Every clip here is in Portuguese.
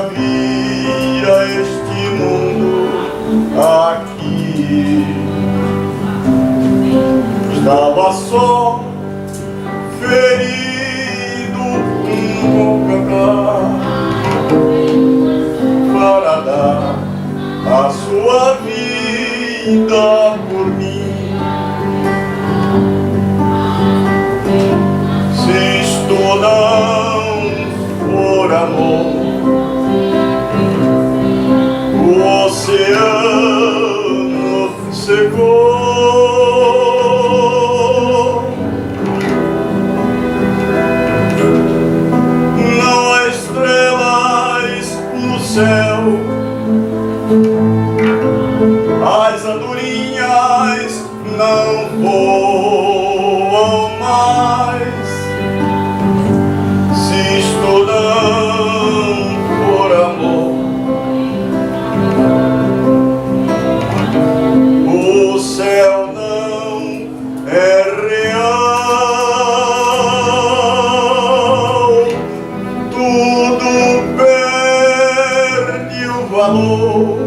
Vira este mundo aqui, estava só, ferido com cacá, para dar a sua vida por mim. Se isto não for amor, o oceano secou. Não há estrelas no céu, as andorinhas não voam mais. Se isto não for amor, o céu não é real, tudo perde o valor.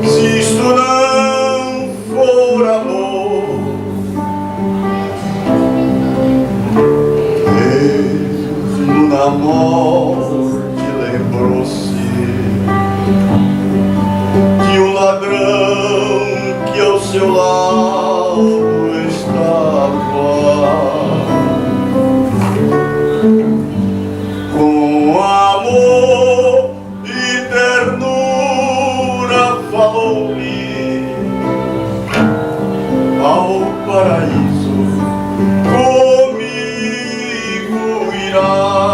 Se isto não for amor, Deus na morte lembrou-se de um ladrão que ao seu lado estava. Com amor e ternura falou-lhe: ao paraíso comigo irás.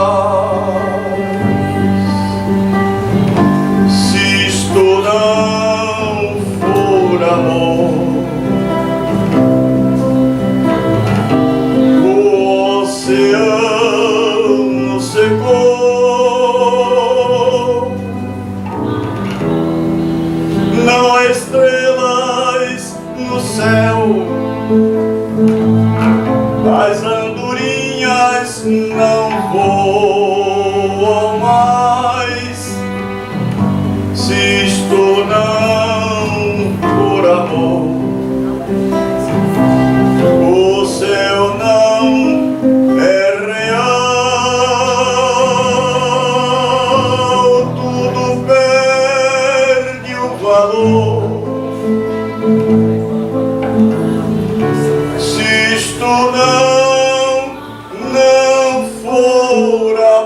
Se isto não for amor, o oceano secou. Não há estrelas no céu, as andorinhas não voam mais. Se isto não for amor, o céu não é real, tudo perde o valor. Se isto não for amor.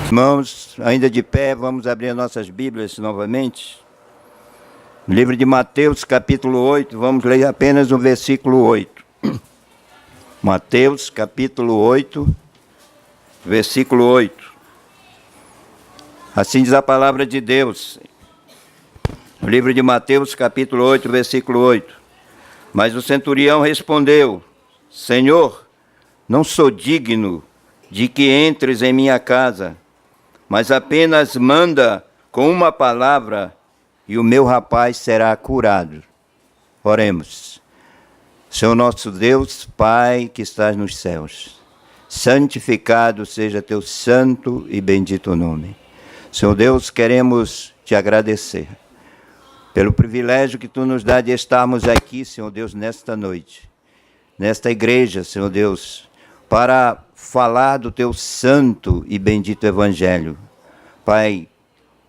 Irmãos, ainda de pé, vamos abrir nossas Bíblias novamente. No livro de Mateus, capítulo 8, vamos ler apenas o versículo 8. Mateus, capítulo 8, versículo 8. Assim diz a palavra de Deus. No livro de Mateus, capítulo 8, versículo 8. Mas o centurião respondeu: Senhor, não sou digno de que entres em minha casa, mas apenas manda com uma palavra e o meu rapaz será curado. Oremos. Senhor nosso Deus, Pai que estás nos céus, santificado seja teu santo e bendito nome. Senhor Deus, queremos te agradecer pelo privilégio que tu nos dá de estarmos aqui, Senhor Deus, nesta noite, nesta igreja, Senhor Deus, para falar do teu santo e bendito evangelho. Pai,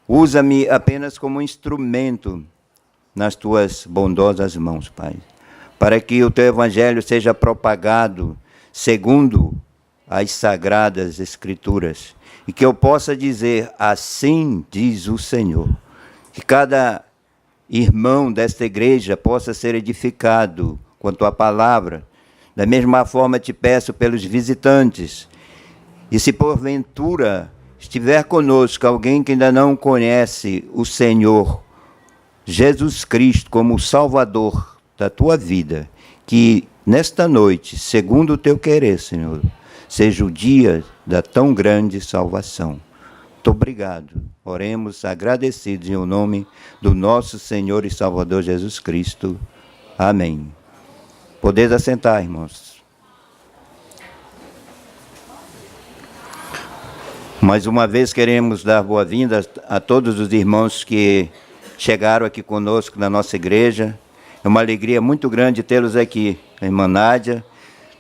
usa-me apenas como instrumento nas tuas bondosas mãos, Pai, para que o teu evangelho seja propagado segundo as sagradas escrituras, e que eu possa dizer: assim diz o Senhor. Que cada irmão desta igreja possa ser edificado com a tua palavra. Da mesma forma te peço pelos visitantes, e se porventura estiver conosco alguém que ainda não conhece o Senhor Jesus Cristo como o Salvador da tua vida, que nesta noite, segundo o teu querer, Senhor, seja o dia da tão grande salvação. Muito obrigado. Oremos agradecidos em nome do nosso Senhor e Salvador Jesus Cristo. Amém. Podeis assentar, irmãos. Mais uma vez queremos dar boa-vinda a todos os irmãos que chegaram aqui conosco na nossa igreja. É uma alegria muito grande tê-los aqui. A irmã Nádia,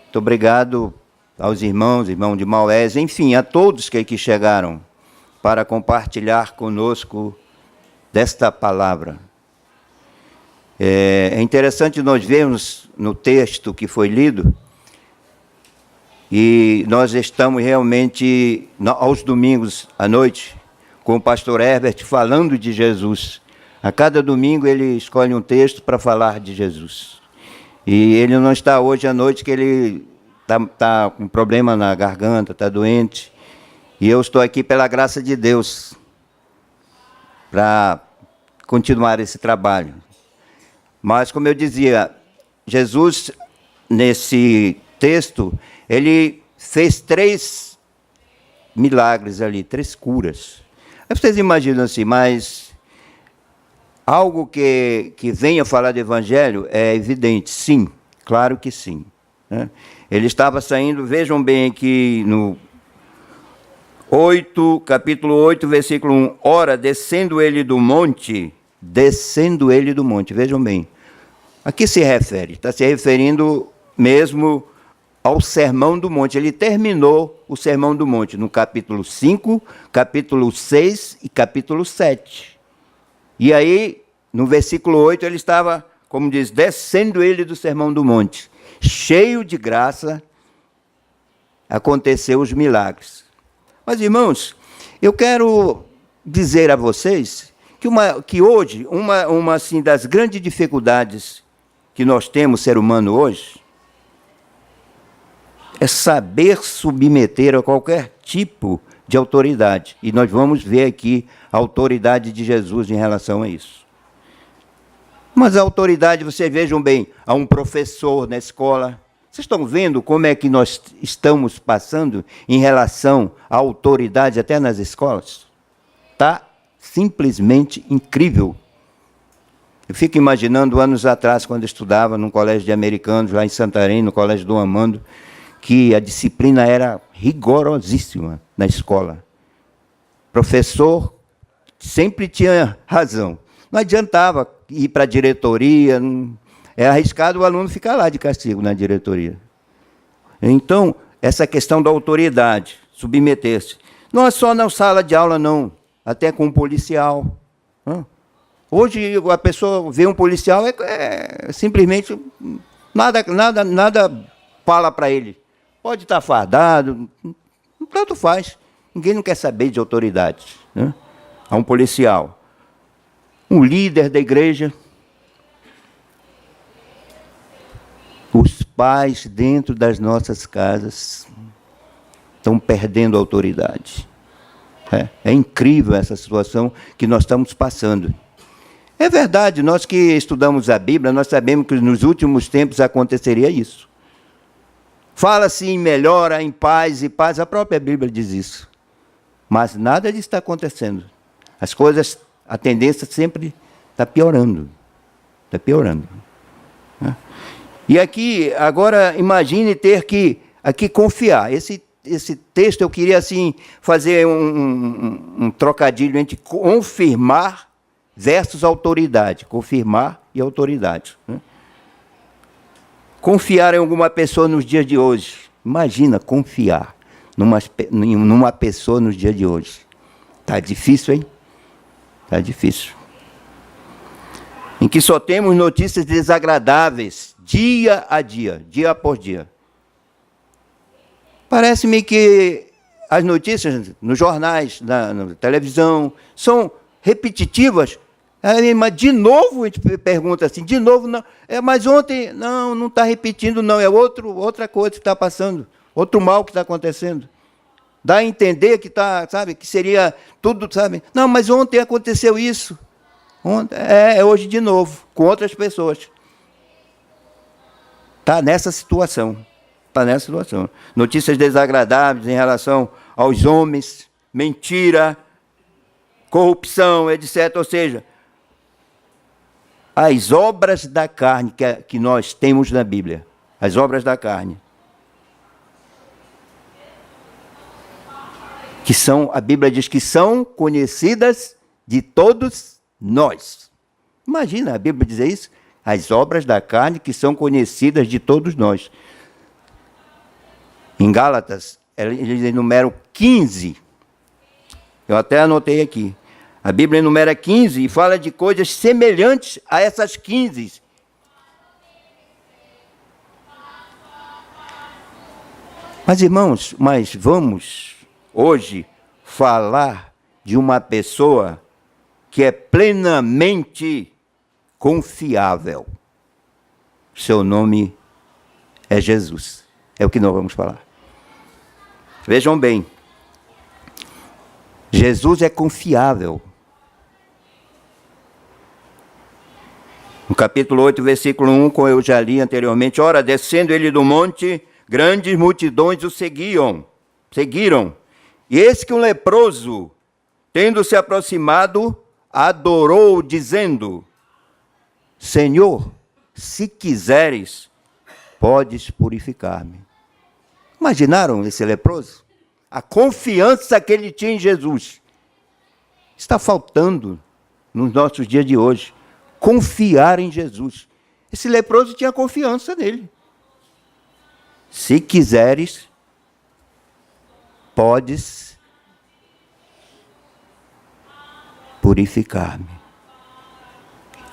muito obrigado aos irmão de Maués, enfim, a todos que aqui chegaram para compartilhar conosco desta palavra. É interessante nós vermos no texto que foi lido, e nós estamos realmente, aos domingos à noite, com o pastor Herbert falando de Jesus. A cada domingo ele escolhe um texto para falar de Jesus. E ele não está hoje à noite, que ele está com problema na garganta, está doente. E eu estou aqui pela graça de Deus para continuar esse trabalho. Mas, como eu dizia, Jesus, nesse texto, ele fez 3 milagres ali, 3 curas. Aí vocês imaginam assim, mas algo que venha falar do Evangelho é evidente, sim, claro que sim. Né? Ele estava saindo, vejam bem aqui no capítulo 8, versículo 1. Ora, descendo ele do monte, vejam bem. A que se refere? Está se referindo mesmo ao Sermão do Monte. Ele terminou o Sermão do Monte no capítulo 5, capítulo 6 e capítulo 7. E aí, no versículo 8, ele estava, como diz, descendo ele do Sermão do Monte. Cheio de graça, aconteceu os milagres. Mas, irmãos, eu quero dizer a vocês que hoje, uma assim, das grandes dificuldades que nós temos, ser humano hoje, é saber submeter a qualquer tipo de autoridade. E nós vamos ver aqui a autoridade de Jesus em relação a isso. Mas a autoridade, vocês vejam bem, a um professor na escola. Vocês estão vendo como é que nós estamos passando em relação à autoridade até nas escolas? Está simplesmente incrível. Eu fico imaginando anos atrás, quando eu estudava num colégio de americanos, lá em Santarém, no colégio do Amando, que a disciplina era rigorosíssima na escola. O professor sempre tinha razão. Não adiantava ir para a diretoria, é arriscado o aluno ficar lá de castigo na diretoria. Então, essa questão da autoridade, submeter-se. Não é só na sala de aula, não. Até com um policial. Hoje, a pessoa vê um policial, simplesmente nada fala para ele. Pode estar fardado, tanto faz. Ninguém não quer saber de autoridade. Né? Há um policial, um líder da igreja, os pais dentro das nossas casas estão perdendo a autoridade. É incrível essa situação que nós estamos passando. É verdade, nós que estudamos a Bíblia, nós sabemos que nos últimos tempos aconteceria isso. Fala-se em melhora, em paz e paz, a própria Bíblia diz isso. Mas nada disso está acontecendo. As coisas, a tendência sempre está piorando. Está piorando. E aqui, agora, imagine ter que aqui confiar. Esse texto eu queria assim fazer um trocadilho entre confirmar versus autoridade. Confirmar e autoridade. Confiar em alguma pessoa nos dias de hoje. Imagina confiar numa pessoa nos dias de hoje. Está difícil, hein? Está difícil. Em que só temos notícias desagradáveis, dia a dia, dia após dia. Parece-me que as notícias nos jornais, na televisão, são repetitivas. Mas de novo, a gente pergunta assim, de novo, não. Mas ontem, não está repetindo, não. É outra coisa que está passando, outro mal que está acontecendo. Dá a entender que está, sabe, que seria tudo, sabe? Não, mas ontem aconteceu isso. É hoje de novo, com outras pessoas. Está nessa situação. Está nessa situação. Notícias desagradáveis em relação aos homens, mentira, corrupção, etc. Ou seja, as obras da carne que nós temos na Bíblia. As obras da carne. Que são, a Bíblia diz que são conhecidas de todos nós. Imagina a Bíblia dizer isso. As obras da carne que são conhecidas de todos nós. Em Gálatas, eles enumeram 15. Eu até anotei aqui. A Bíblia enumera 15 e fala de coisas semelhantes a essas 15. Mas, irmãos, vamos hoje falar de uma pessoa que é plenamente confiável. Seu nome é Jesus. É o que nós vamos falar. Vejam bem. Jesus é confiável. No capítulo 8, versículo 1, como eu já li anteriormente, ora, descendo ele do monte, grandes multidões o seguiram. E eis que um leproso, tendo se aproximado, adorou, dizendo: Senhor, se quiseres, podes purificar-me. Imaginaram esse leproso? A confiança que ele tinha em Jesus. Está faltando nos nossos dias de hoje. Confiar em Jesus. Esse leproso tinha confiança nele. Se quiseres, podes purificar-me.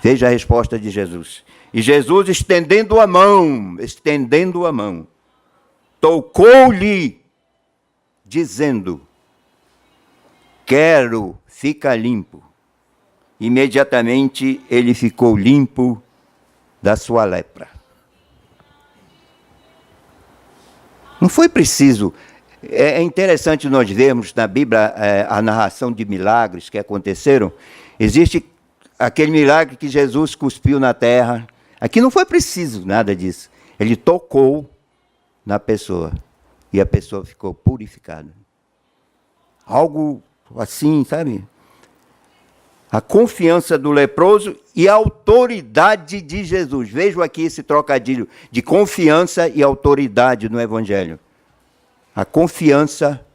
Veja a resposta de Jesus. E Jesus, estendendo a mão, tocou-lhe, dizendo: quero, fica limpo. Imediatamente ele ficou limpo da sua lepra. Não foi preciso. É interessante nós vermos na Bíblia a narração de milagres que aconteceram. Existe aquele milagre que Jesus cuspiu na terra. Aqui não foi preciso nada disso. Ele tocou na pessoa e a pessoa ficou purificada. Algo assim, sabe? A confiança do leproso e a autoridade de Jesus. Vejam aqui esse trocadilho de confiança e autoridade no Evangelho. A confiança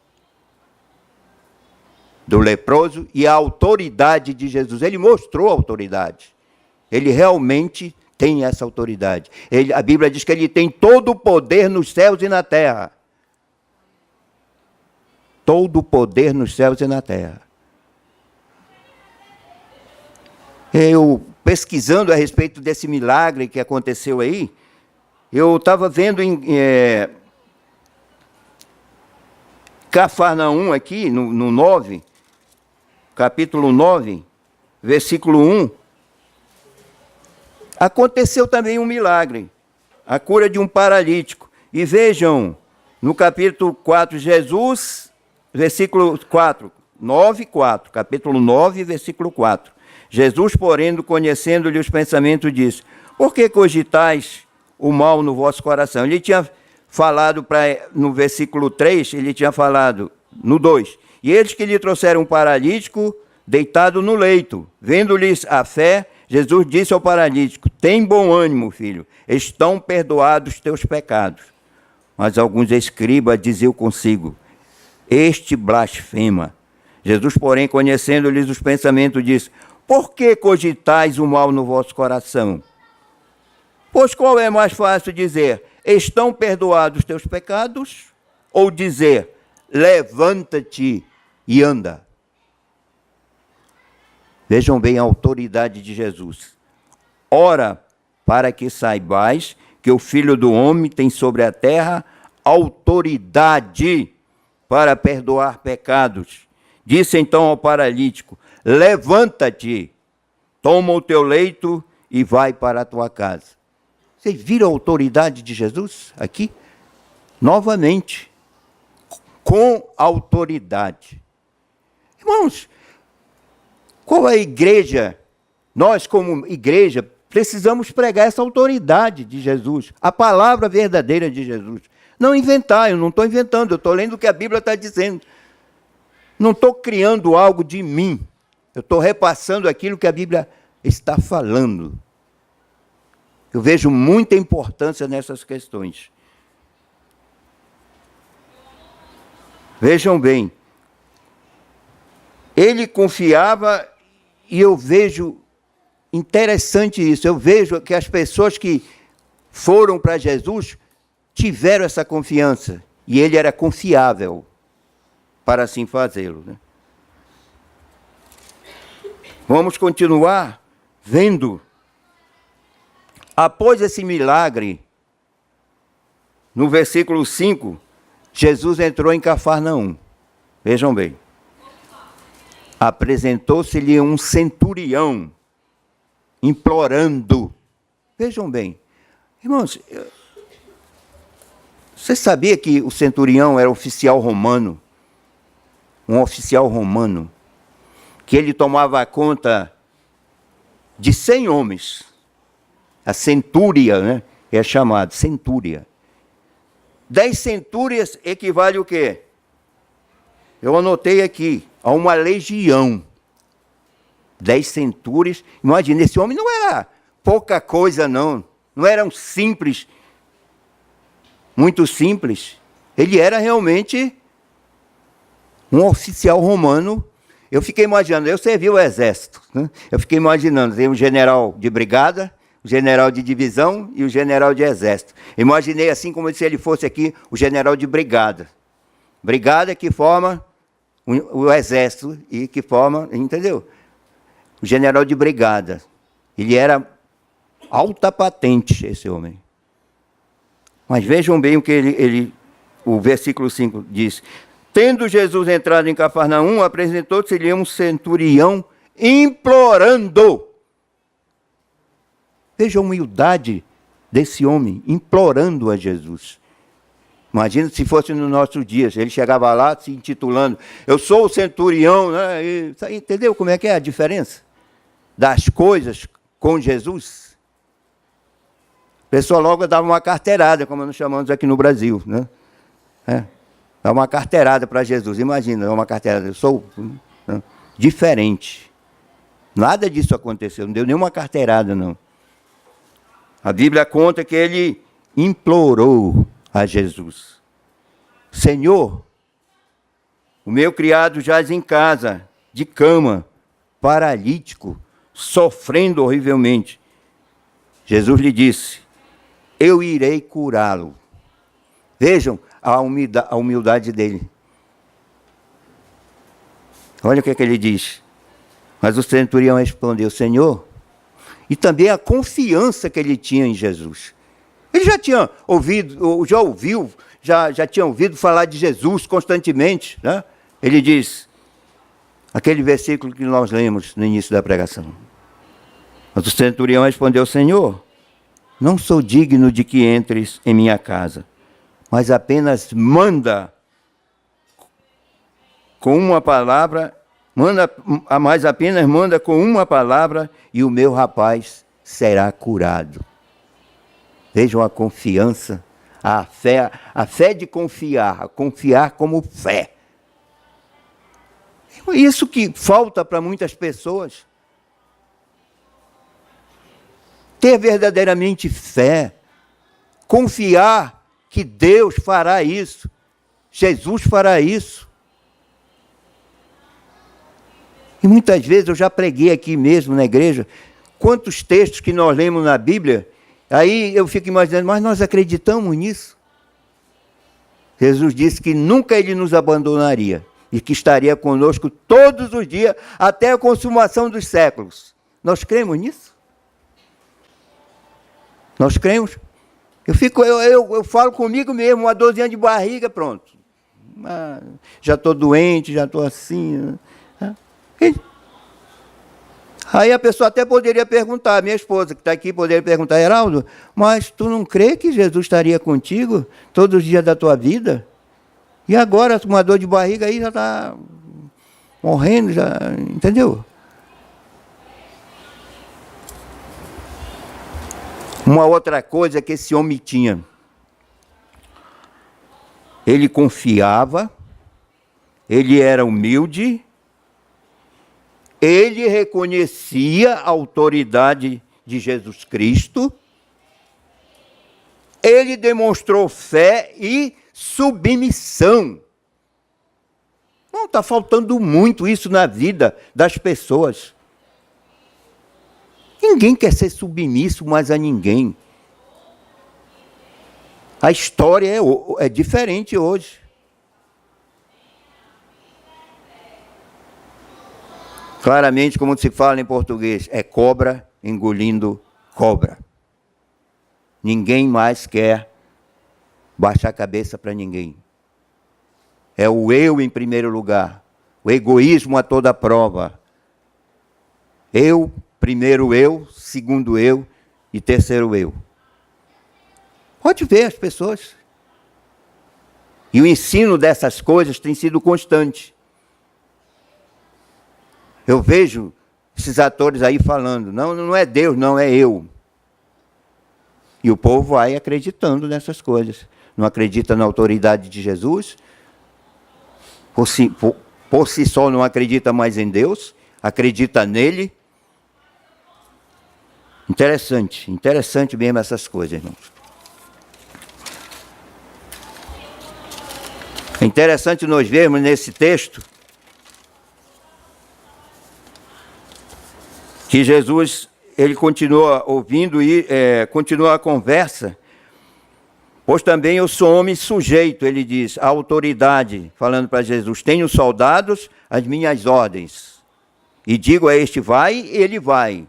do leproso e a autoridade de Jesus. Ele mostrou a autoridade. Ele realmente tem essa autoridade. A Bíblia diz que ele tem todo o poder nos céus e na terra. Todo o poder nos céus e na terra. Eu, pesquisando a respeito desse milagre que aconteceu aí, eu estava vendo em Cafarnaum aqui, no 9, capítulo 9, versículo 1, aconteceu também um milagre, a cura de um paralítico. E vejam, no capítulo 4, Jesus, versículo 4, 9, 4, capítulo 9, versículo 4. Jesus, porém, conhecendo-lhe os pensamentos, disse: por que cogitais o mal no vosso coração? Ele tinha falado, no versículo 3, ele tinha falado, no 2, e eles que lhe trouxeram um paralítico deitado no leito. Vendo-lhes a fé, Jesus disse ao paralítico: tem bom ânimo, filho, estão perdoados teus pecados. Mas alguns escribas diziam consigo: este blasfema. Jesus, porém, conhecendo-lhes os pensamentos, disse: por que cogitais o mal no vosso coração? Pois qual é mais fácil dizer: estão perdoados os teus pecados? Ou dizer: levanta-te e anda? Vejam bem a autoridade de Jesus. Ora, para que saibais que o Filho do Homem tem sobre a terra autoridade para perdoar pecados. Disse então ao paralítico: levanta-te, toma o teu leito e vai para a tua casa. Vocês viram a autoridade de Jesus aqui? Novamente, com autoridade. Irmãos, qual é a igreja? Nós, como igreja, precisamos pregar essa autoridade de Jesus, a palavra verdadeira de Jesus. Não inventar, eu não estou inventando, eu estou lendo o que a Bíblia está dizendo. Não estou criando algo de mim. Eu estou repassando aquilo que a Bíblia está falando. Eu vejo muita importância nessas questões. Vejam bem, ele confiava, e eu vejo interessante isso, eu vejo que as pessoas que foram para Jesus tiveram essa confiança, e ele era confiável para assim fazê-lo, né? Vamos continuar vendo. Após esse milagre, no versículo 5, Jesus entrou em Cafarnaum. Vejam bem. Apresentou-se-lhe um centurião, implorando. Vejam bem. Irmãos, você sabia que o centurião era oficial romano? Um oficial romano. Que ele tomava conta de 100 homens. A centúria, né? É chamado centúria. 10 centúrias equivale o quê? Eu anotei aqui, a uma legião. 10 centúrias. Imagina, esse homem não era pouca coisa, não. Não era um simples, muito simples. Ele era realmente um oficial romano. Eu fiquei imaginando, eu servi o exército, né? Eu fiquei imaginando, tem um general de brigada, o general de divisão e o general de exército. Imaginei assim como se ele fosse aqui o general de brigada. Brigada que forma o exército e que forma, entendeu? O general de brigada. Ele era alta patente, esse homem. Mas vejam bem o que o versículo 5 diz. Tendo Jesus entrado em Cafarnaum, apresentou-se-lhe um centurião implorando. Veja a humildade desse homem, implorando a Jesus. Imagina se fosse nos nossos dias, ele chegava lá se intitulando, eu sou o centurião, né? Entendeu como é que é a diferença das coisas com Jesus? A pessoa logo dava uma carteirada, como nós chamamos aqui no Brasil, né? Dá uma carteirada para Jesus, imagina, uma carteirada, eu sou diferente. Nada disso aconteceu, não deu nenhuma carteirada, não. A Bíblia conta que ele implorou a Jesus. Senhor, o meu criado jaz em casa, de cama, paralítico, sofrendo horrivelmente. Jesus lhe disse, eu irei curá-lo. Vejam a humildade dele. Olha o que ele diz. Mas o centurião respondeu, Senhor, e também a confiança que ele tinha em Jesus. Ele já tinha ouvido, já tinha ouvido falar de Jesus constantemente, né? Ele diz, aquele versículo que nós lemos no início da pregação. Mas o centurião respondeu, Senhor, não sou digno de que entres em minha casa, mas apenas manda com uma palavra, manda com uma palavra e o meu rapaz será curado. Vejam a confiança, a fé de confiar, a confiar como fé. Isso que falta para muitas pessoas. Ter verdadeiramente fé, confiar que Deus fará isso, Jesus fará isso. E muitas vezes eu já preguei aqui mesmo na igreja, quantos textos que nós lemos na Bíblia, aí eu fico imaginando, mas nós acreditamos nisso? Jesus disse que nunca Ele nos abandonaria e que estaria conosco todos os dias até a consumação dos séculos. Nós cremos nisso? Nós cremos? Eu falo comigo mesmo, uma dorzinha de barriga, pronto. Já estou doente, já estou assim. Aí a pessoa até poderia perguntar, minha esposa que está aqui, poderia perguntar, Heraldo, mas tu não crê que Jesus estaria contigo todos os dias da tua vida? E agora, uma dor de barriga aí já está morrendo, já, entendeu? Uma outra coisa que esse homem tinha, ele confiava, ele era humilde, ele reconhecia a autoridade de Jesus Cristo ele demonstrou fé e submissão. Não, está faltando muito isso na vida das pessoas. Ninguém quer ser submisso mais a ninguém. A história é diferente hoje. Claramente, como se fala em português, é cobra engolindo cobra. Ninguém mais quer baixar a cabeça para ninguém. É o eu em primeiro lugar. O egoísmo a toda prova. Eu, primeiro eu, segundo eu e terceiro eu. Pode ver as pessoas. E o ensino dessas coisas tem sido constante. Eu vejo esses atores aí falando, não é Deus, não é eu. E o povo vai acreditando nessas coisas. Não acredita na autoridade de Jesus. Por si só não acredita mais em Deus. Acredita nele. Interessante mesmo essas coisas, irmãos. É interessante nós vermos nesse texto que Jesus, ele continua ouvindo e continua a conversa, pois também eu sou homem sujeito, ele diz, à autoridade, falando para Jesus, tenho soldados às minhas ordens, e digo a este vai, ele vai,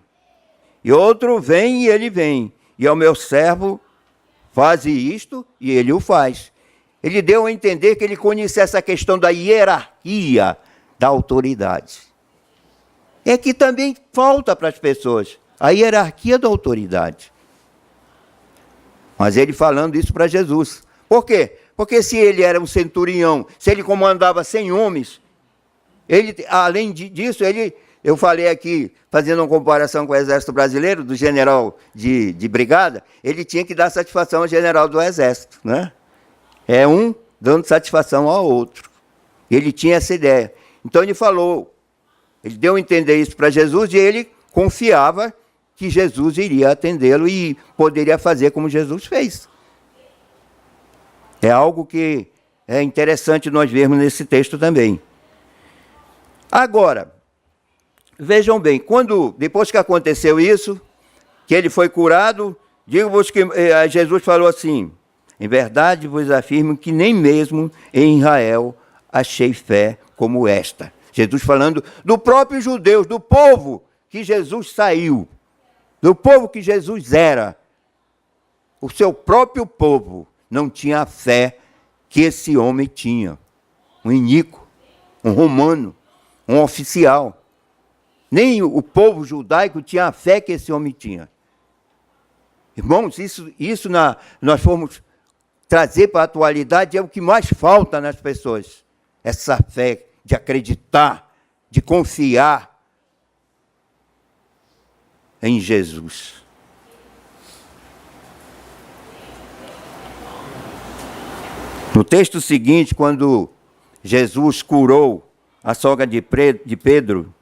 e outro vem e ele vem, e ao meu servo faze isto e ele o faz. Ele deu a entender que ele conhecia essa questão da hierarquia da autoridade. É que também falta para as pessoas a hierarquia da autoridade. Mas ele falando isso para Jesus. Por quê? Porque se ele era um centurião, se ele comandava 100 homens, ele, além disso, eu falei aqui, fazendo uma comparação com o Exército Brasileiro, do general de brigada, ele tinha que dar satisfação ao general do Exército, né? É um dando satisfação ao outro. Ele tinha essa ideia. Então ele falou, ele deu a entender isso para Jesus e ele confiava que Jesus iria atendê-lo e poderia fazer como Jesus fez. É algo que é interessante nós vermos nesse texto também. Agora, vejam bem, depois que aconteceu isso, que ele foi curado, digo-vos que Jesus falou assim, em verdade vos afirmo que nem mesmo em Israel achei fé como esta. Jesus falando do próprio judeus, do povo que Jesus saiu, do povo que Jesus era. O seu próprio povo não tinha a fé que esse homem tinha. Um iníquo, um romano, um oficial. Nem o povo judaico tinha a fé que esse homem tinha. Irmãos, isso nós formos trazer para a atualidade é o que mais falta nas pessoas. Essa fé de acreditar, de confiar em Jesus. No texto seguinte, quando Jesus curou a sogra de Pedro,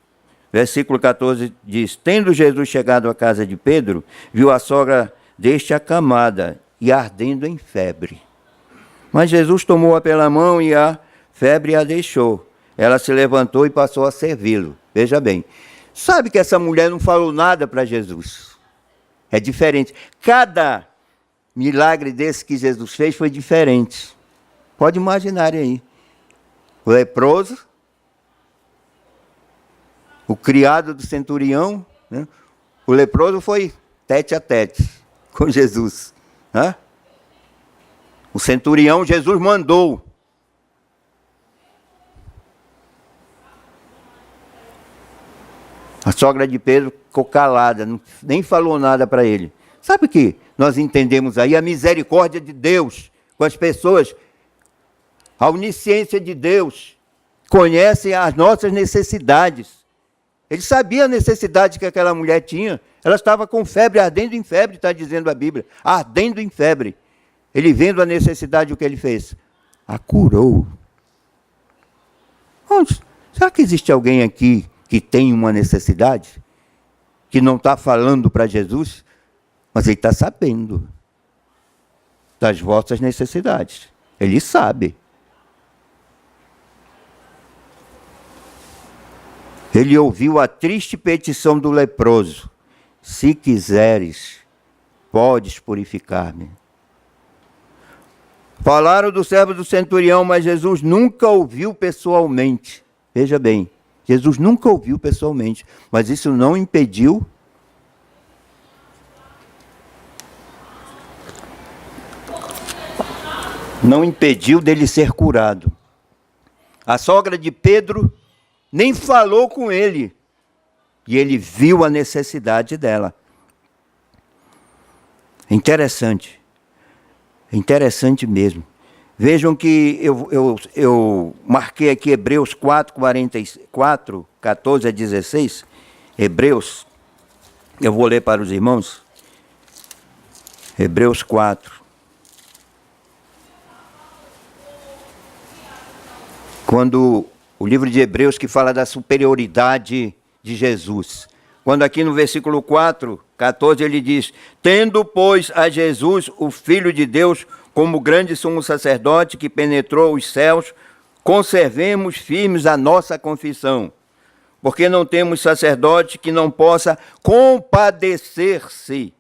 versículo 14 diz, tendo Jesus chegado à casa de Pedro, viu a sogra deste acamada e ardendo em febre. Mas Jesus tomou-a pela mão e a febre a deixou. Ela se levantou e passou a servi-lo. Veja bem. Sabe que essa mulher não falou nada para Jesus. É diferente. Cada milagre desse que Jesus fez foi diferente. Pode imaginar aí. O leproso, o criado do centurião, né? O leproso foi tete a tete com Jesus. Né? O centurião, Jesus mandou. A sogra de Pedro ficou calada, nem falou nada para ele. Sabe o que nós entendemos aí? A misericórdia de Deus com as pessoas. A onisciência de Deus. Conhecem as nossas necessidades. Ele sabia a necessidade que aquela mulher tinha. Ela estava com febre, ardendo em febre, está dizendo a Bíblia. Ardendo em febre. Ele vendo a necessidade, o que ele fez? A curou. Será que existe alguém aqui que tem uma necessidade? Que não está falando para Jesus? Mas ele está sabendo. das vossas necessidades. Ele sabe. Ele ouviu a triste petição do leproso: se quiseres, podes purificar-me. Falaram do servo do centurião, mas Jesus nunca ouviu pessoalmente. Veja bem, Jesus nunca ouviu pessoalmente, mas isso não impediu dele ser curado. A sogra de Pedro nem falou com ele, e ele viu a necessidade dela. Interessante mesmo. Vejam que eu marquei aqui Hebreus 4, 44, 14 a 16. Hebreus, eu vou ler para os irmãos. Hebreus 4. Quando o livro de Hebreus que fala da superioridade de Jesus. Quando aqui no versículo 4, 14, ele diz: tendo, pois, a Jesus, o Filho de Deus, como grande sumo sacerdote que penetrou os céus, conservemos firmes a nossa confissão, porque não temos sacerdote que não possa compadecer-se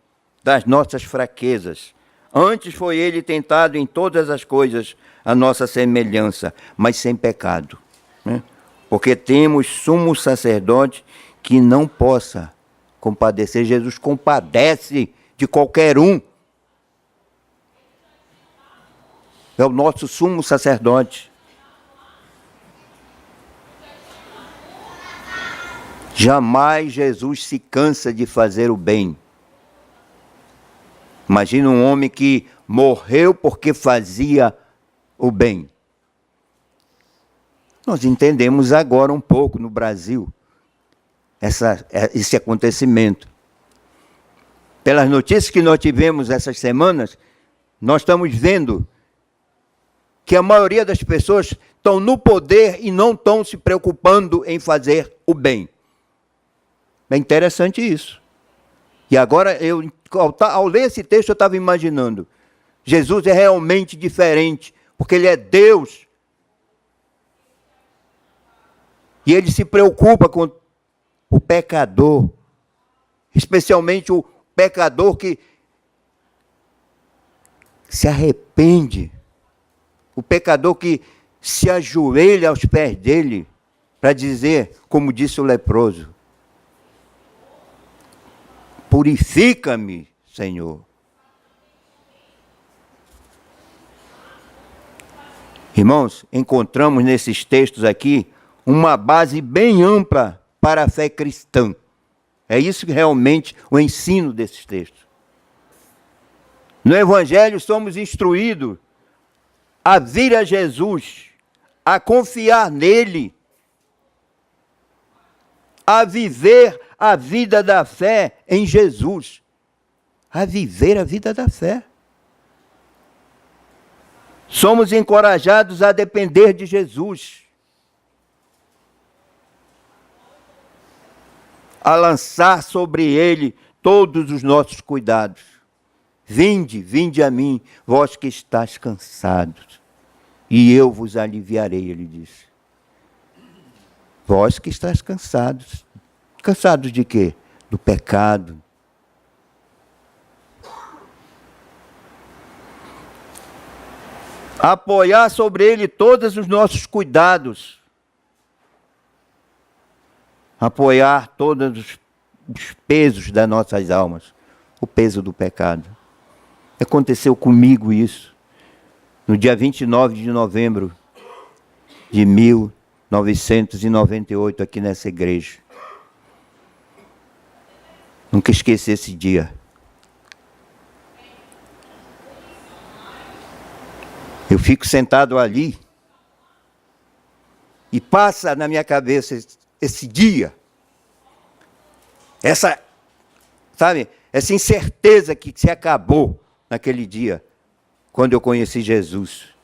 das nossas fraquezas. Antes foi ele tentado em todas as coisas a nossa semelhança, mas sem pecado, né? Porque temos sumo sacerdote que não possa compadecer. Jesus compadece de qualquer um. É o nosso sumo sacerdote. Jamais Jesus se cansa de fazer o bem. Imagina um homem que morreu porque fazia o bem. Nós entendemos agora um pouco no Brasil esse acontecimento. Pelas notícias que nós tivemos essas semanas, nós estamos vendo que a maioria das pessoas estão no poder e não estão se preocupando em fazer o bem. É interessante isso. E agora, ao ler esse texto, eu estava imaginando, Jesus é realmente diferente, porque ele é Deus. E ele se preocupa com o pecador, especialmente o pecador que se arrepende, o pecador que se ajoelha aos pés dele para dizer, como disse o leproso: purifica-me, Senhor. Irmãos, encontramos nesses textos aqui uma base bem ampla para a fé cristã. É isso que realmente o ensino desses textos. No Evangelho somos instruídos a vir a Jesus, a confiar nele, a viver a vida da fé em Jesus. A viver a vida da fé. Somos encorajados a depender de Jesus, a lançar sobre ele todos os nossos cuidados. Vinde a mim, vós que estáis cansados, e eu vos aliviarei, ele disse. Vós que estáis cansados. Cansados de quê? Do pecado. Apoiar sobre ele todos os nossos cuidados. Apoiar todos os pesos das nossas almas. O peso do pecado. Aconteceu comigo isso. No dia 29 de novembro de 1998, aqui nessa igreja. Nunca esqueci esse dia. Eu fico sentado ali e passa na minha cabeça esse dia. Essa incerteza que se acabou naquele dia, quando eu conheci Jesus.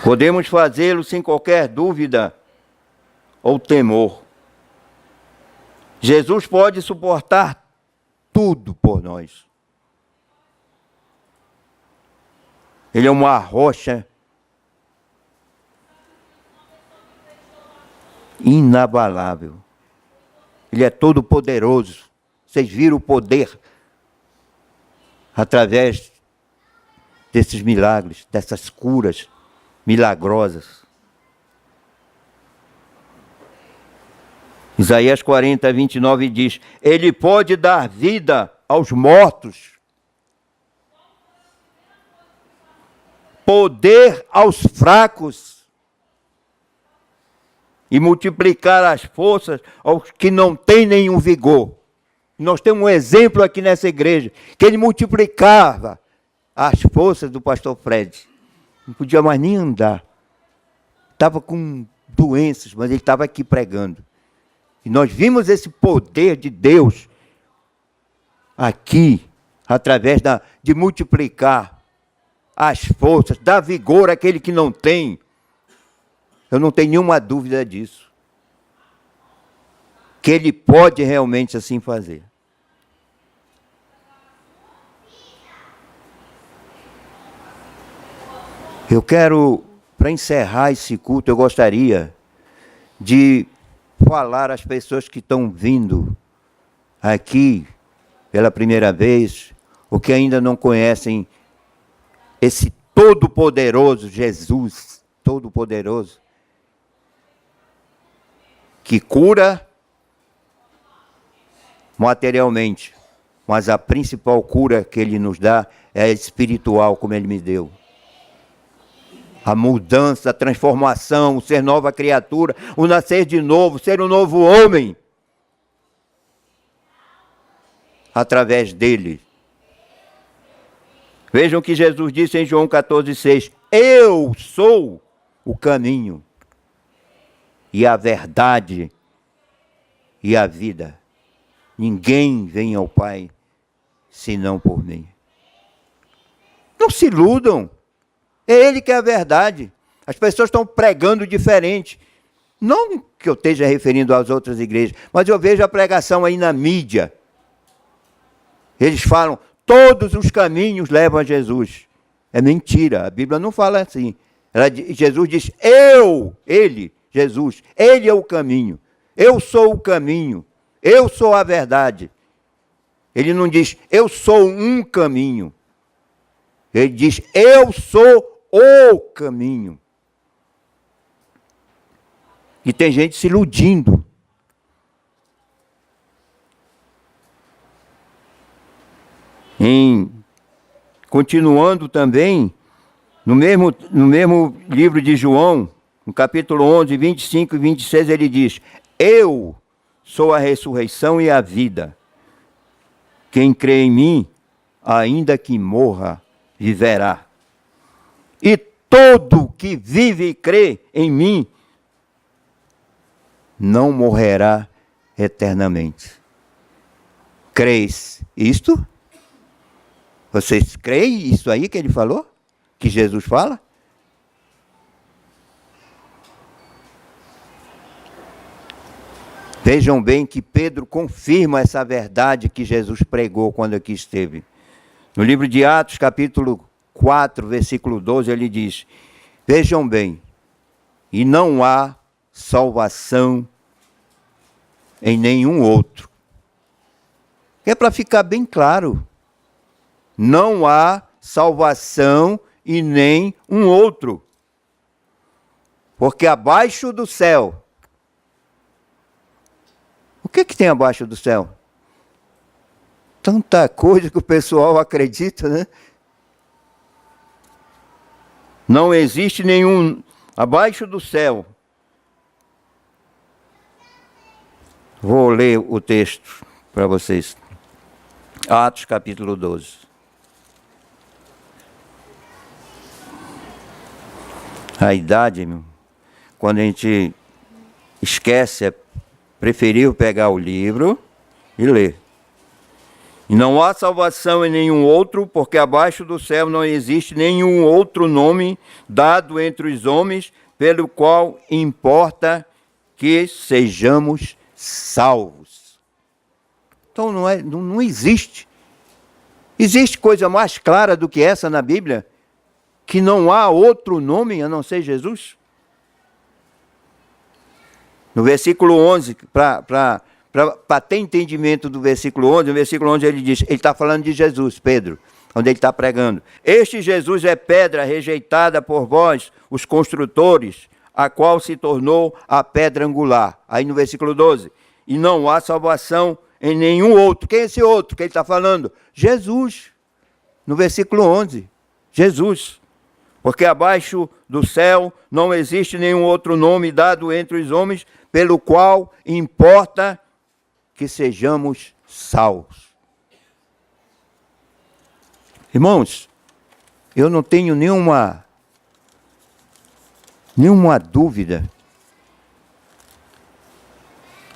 Podemos fazê-lo sem qualquer dúvida ou temor. Jesus pode suportar tudo por nós. Ele é uma rocha inabalável. Ele é todo poderoso. Vocês viram o poder através desses milagres, dessas curas milagrosas. Isaías 40, 29 diz: Ele pode dar vida aos mortos, poder aos fracos e multiplicar as forças aos que não têm nenhum vigor. Nós temos um exemplo aqui nessa igreja, que ele multiplicava as forças do pastor Fred. Não podia mais nem andar. Estava com doenças, mas ele estava aqui pregando. E nós vimos esse poder de Deus aqui, através de multiplicar as forças, dar vigor àquele que não tem. Eu não tenho nenhuma dúvida disso. Que ele pode realmente assim fazer. Eu quero, para encerrar esse culto, eu gostaria de falar às pessoas que estão vindo aqui pela primeira vez, ou que ainda não conhecem esse todo-poderoso Jesus, todo-poderoso, que cura materialmente, mas a principal cura que ele nos dá é espiritual, como ele me deu. A mudança, a transformação, o ser nova criatura, o nascer de novo, ser um novo homem. Através dele. Vejam que Jesus disse em João 14,6: Eu sou o caminho, e a verdade, e a vida. Ninguém vem ao Pai, senão por mim. Não se iludam. É Ele que é a verdade. As pessoas estão pregando diferente. Não que eu esteja referindo às outras igrejas, mas eu vejo a pregação aí na mídia. Eles falam, todos os caminhos levam a Jesus. É mentira, a Bíblia não fala assim. Jesus diz, Jesus, Ele é o caminho. Eu sou o caminho. Eu sou a verdade. Ele não diz, eu sou um caminho. Ele diz, eu sou o caminho. E tem gente se iludindo. Continuando também, no mesmo livro de João, no capítulo 11, 25 e 26, ele diz, eu sou a ressurreição e a vida. Quem crê em mim, ainda que morra, viverá. E todo que vive e crê em mim, não morrerá eternamente. Crês isto? Vocês creem isso aí que ele falou? Que Jesus fala? Vejam bem que Pedro confirma essa verdade que Jesus pregou quando aqui esteve. No livro de Atos, capítulo 4, versículo 12, ele diz, vejam bem, e não há salvação em nenhum outro. É para ficar bem claro. Não há salvação em nem um outro. Porque abaixo do céu, o que tem abaixo do céu? Tanta coisa que o pessoal acredita, né? Não existe nenhum abaixo do céu. Vou ler o texto para vocês. Atos capítulo 12. A idade, meu, quando a gente esquece, é preferível pegar o livro e ler. E não há salvação em nenhum outro, porque abaixo do céu não existe nenhum outro nome dado entre os homens, pelo qual importa que sejamos salvos. Então não existe. Existe coisa mais clara do que essa na Bíblia? Que não há outro nome a não ser Jesus? No versículo 11, para ter entendimento do versículo 11, no versículo 11 ele diz, ele está falando de Jesus, Pedro, onde ele está pregando. Este Jesus é pedra rejeitada por vós, os construtores, a qual se tornou a pedra angular. Aí no versículo 12, e não há salvação em nenhum outro. Quem é esse outro que ele está falando? Jesus. No versículo 11, Jesus. Porque abaixo do céu não existe nenhum outro nome dado entre os homens, pelo qual importa que sejamos salvos. Irmãos, eu não tenho nenhuma dúvida.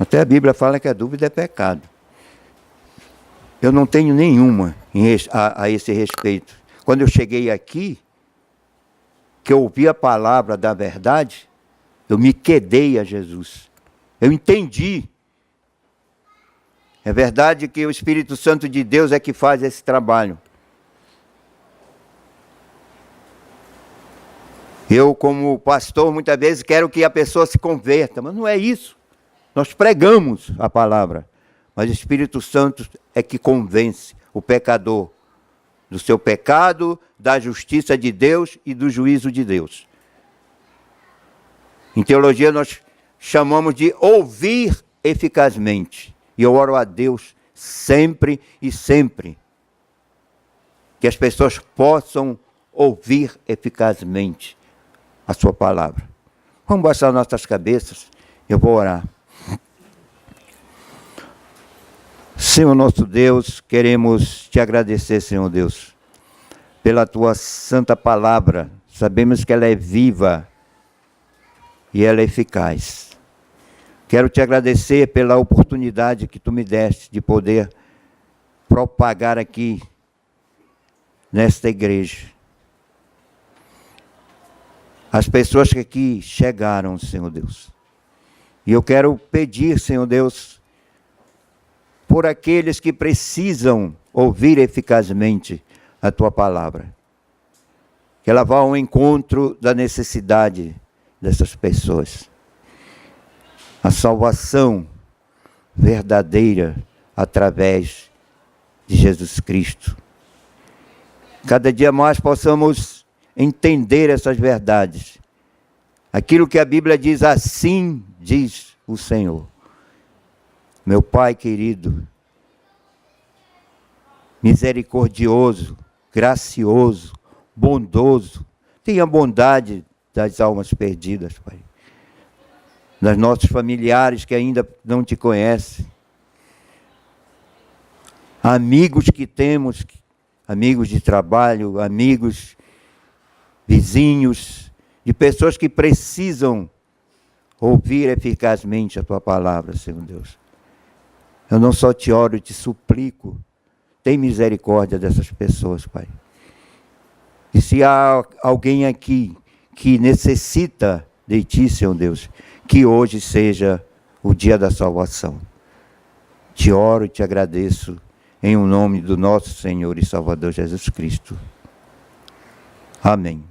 Até a Bíblia fala que a dúvida é pecado. Eu não tenho nenhuma a esse respeito. Quando eu cheguei aqui, que eu ouvi a palavra da verdade, eu me quedei a Jesus. Eu entendi. É verdade que o Espírito Santo de Deus é que faz esse trabalho. Eu, como pastor, muitas vezes quero que a pessoa se converta, mas não é isso. Nós pregamos a palavra, mas o Espírito Santo é que convence o pecador do seu pecado, da justiça de Deus e do juízo de Deus. Em teologia nós chamamos de ouvir eficazmente. E eu oro a Deus sempre e sempre que as pessoas possam ouvir eficazmente a sua palavra. Vamos baixar nossas cabeças, eu vou orar. Senhor nosso Deus, queremos te agradecer, Senhor Deus, pela tua santa palavra. Sabemos que ela é viva e ela é eficaz. Quero te agradecer pela oportunidade que tu me deste de poder propagar aqui nesta igreja. As pessoas que aqui chegaram, Senhor Deus. E eu quero pedir, Senhor Deus, por aqueles que precisam ouvir eficazmente a tua palavra. Que ela vá ao encontro da necessidade dessas pessoas. A salvação verdadeira através de Jesus Cristo. Cada dia mais possamos entender essas verdades. Aquilo que a Bíblia diz, assim diz o Senhor. Meu Pai querido, misericordioso, gracioso, bondoso, tenha bondade das almas perdidas, Pai. Das nossos familiares que ainda não te conhecem. Amigos que temos, amigos de trabalho, amigos, vizinhos, de pessoas que precisam ouvir eficazmente a tua palavra, Senhor Deus. Eu não só te oro e te suplico, tem misericórdia dessas pessoas, Pai. E se há alguém aqui que necessita de ti, Senhor Deus, que hoje seja o dia da salvação. Te oro e te agradeço em nome do nosso Senhor e Salvador Jesus Cristo. Amém.